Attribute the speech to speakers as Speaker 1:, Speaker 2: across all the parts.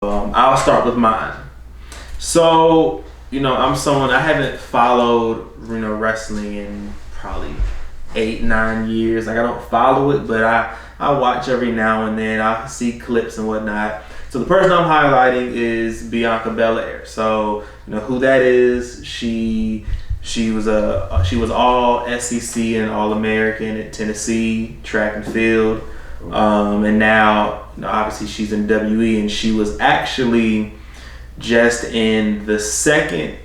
Speaker 1: I'll start with mine. So, I'm someone, I haven't followed, wrestling in probably 8-9 years. Like, I don't follow it, but I watch every now and then. I see clips and whatnot. So the person I'm highlighting is Bianca Belair. So, who that is. She was all SEC and All American at Tennessee track and field. And now, obviously she's in WWE, and she was actually just in the second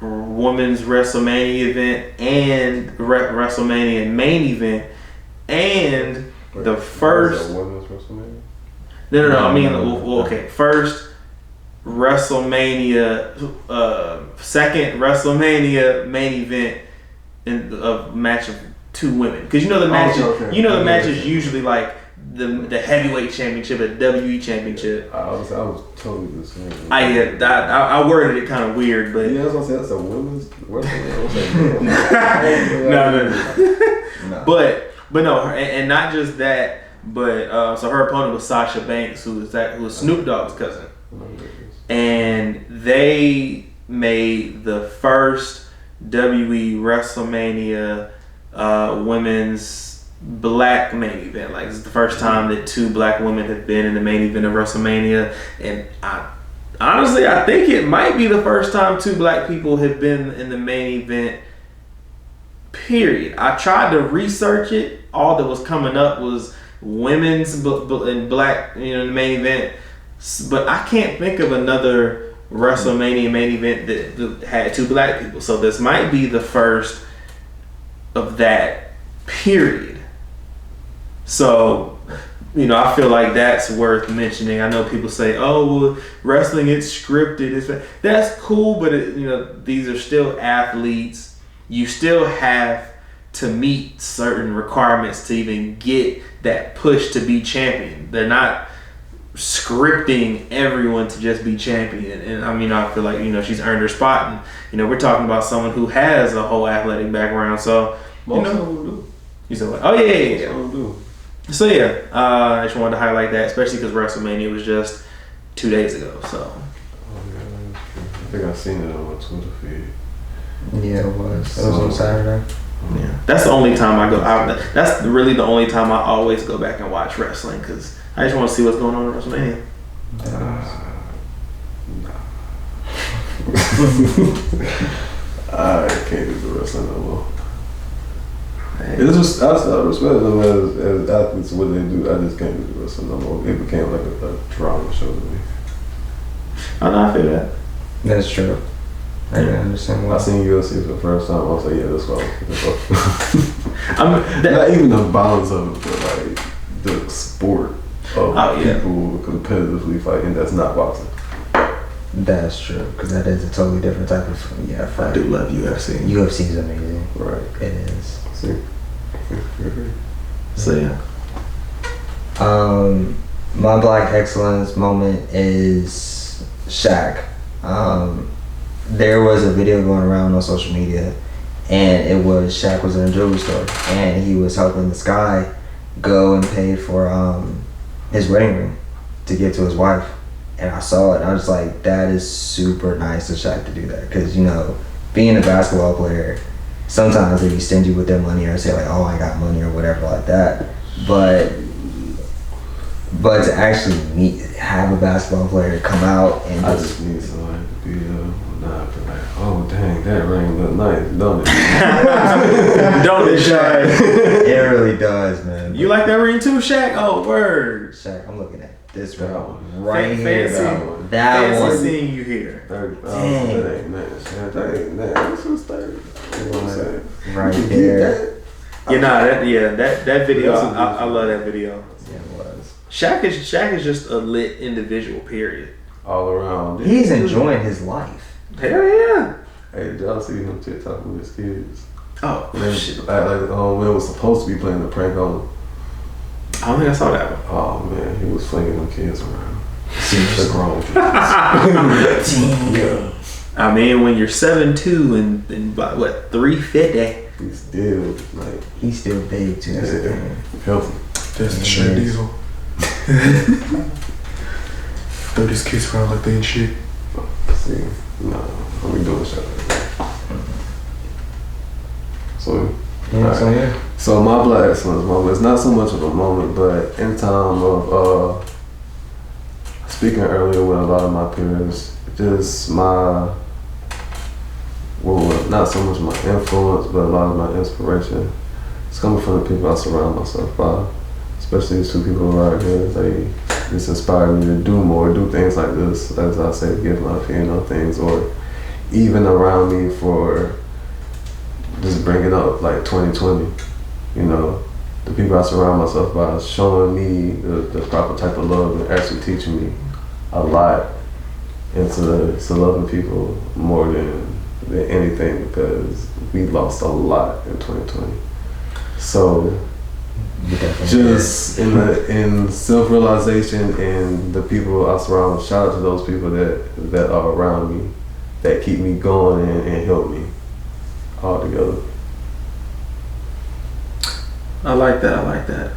Speaker 1: women's WrestleMania event and WrestleMania main event, and the first
Speaker 2: women's WrestleMania.
Speaker 1: No. I mean, okay. First WrestleMania, second WrestleMania main event in a match of two women. Because the matches, the matches usually like the heavyweight championship, the WWE championship.
Speaker 2: I was totally the same.
Speaker 1: I worded it kind of weird, but
Speaker 2: yeah, I was gonna say that's a women's WrestleMania.
Speaker 1: No. But no, and not just that. But so her opponent was Sasha Banks, who was Snoop Dogg's cousin, and they made the first WWE WrestleMania women's black main event. Like, this is the first time that two black women have been in the main event of WrestleMania, and I think it might be the first time two black people have been in the main event. Period. I tried to research it. All that was coming up was women's and black, the main event, but I can't think of another WrestleMania main event that had two black people. So this might be the first of that. Period. So, I feel like that's worth mentioning. I know people say, "Oh, well, wrestling, it's scripted." That's cool, but these are still athletes. You still have to meet certain requirements to even get that push to be champion. They're not scripting everyone to just be champion. And I feel like, she's earned her spot. And, we're talking about someone who has a whole athletic background. So,
Speaker 2: most of them do.
Speaker 1: You said what? Oh, yeah.
Speaker 2: Most of them do.
Speaker 1: So, yeah, I just wanted to highlight that, especially because WrestleMania was just 2 days ago. So,
Speaker 2: oh, yeah, I think I've seen it on my Twitter feed.
Speaker 3: Yeah, it was. It was on Saturday.
Speaker 1: Yeah, that's the only time I go out. That's really the only time I always go back and watch wrestling, because I just want to see what's going on in WrestleMania.
Speaker 2: I can't do the wrestling no more. It's just, I respect them as athletes, what they do. I just can't do the wrestling no more. It became like a drama show to me.
Speaker 1: I know, I feel that.
Speaker 3: That's true. I didn't understand why.
Speaker 2: I seen UFC for the first time. I was like, yeah, that's what.
Speaker 1: Not
Speaker 2: not even the violence of it, but like the sport of people competitively fighting. That's not boxing.
Speaker 3: That's true, because that is a totally different type of fight.
Speaker 1: I do love UFC.
Speaker 3: UFC is amazing.
Speaker 2: Right.
Speaker 3: It is.
Speaker 2: See.
Speaker 1: So yeah.
Speaker 3: My Black Excellence moment is Shaq. There was a video going around on social media, and it was Shaq was in a jewelry store, and he was helping this guy go and pay for his wedding ring to give to his wife. And I saw it, and I was like, that is super nice of Shaq to do that, because being a basketball player, sometimes they be stingy with their money or say like, oh, I got money or whatever like that, but to actually have a basketball player come out and
Speaker 2: I just need somebody to be like, oh dang, that ring look nice, don't it?
Speaker 1: Don't it, Shaq?
Speaker 3: It really does, man.
Speaker 1: You like that ring too, Shaq? Oh, word.
Speaker 3: Shaq, I'm looking at this ring
Speaker 2: one.
Speaker 3: right here. That
Speaker 1: fancy
Speaker 3: one.
Speaker 1: seeing you here.
Speaker 2: That ain't nice. That ain't nice. This was 30. You know what I'm saying?
Speaker 3: Right there.
Speaker 1: That video, I love that video.
Speaker 3: Yeah, it was.
Speaker 1: Shaq is just a lit individual, period.
Speaker 2: All around.
Speaker 3: He's enjoying his life.
Speaker 1: Hell yeah.
Speaker 2: Hey, did y'all see him TikTok with his kids?
Speaker 1: Oh, shit.
Speaker 2: When it was supposed to be playing the prank on him.
Speaker 1: I don't think I saw that one.
Speaker 2: Oh man, he was flinging them kids around.
Speaker 3: Seriously.
Speaker 2: The grown kids.
Speaker 3: Yeah.
Speaker 1: I mean, when you're 7'2" and by what, 350?
Speaker 3: He's still big too.
Speaker 2: Healthy.
Speaker 1: That's the Shaq Diesel.
Speaker 4: throw these kids around like they ain't shit.
Speaker 2: See, no, I'm be doing shit like that. So,
Speaker 3: Yeah.
Speaker 2: So my Black Excellence moment is not so much of a moment, but in time of speaking earlier with a lot of my peers, just my, well, not so much my influence, but a lot of my inspiration. It's coming from the people I surround myself by, especially these two people right here. They just inspire me to do more, do things like this, as I say, give my opinion on things, or even around me for just bringing up like 2020. You know, the people I surround myself by is showing me the proper type of love and actually teaching me a lot into loving people more than anything, because we lost a lot in 2020. So just in self-realization and the people I surround, shout out to those people that are around me, that keep me going and help me all together.
Speaker 1: I like that.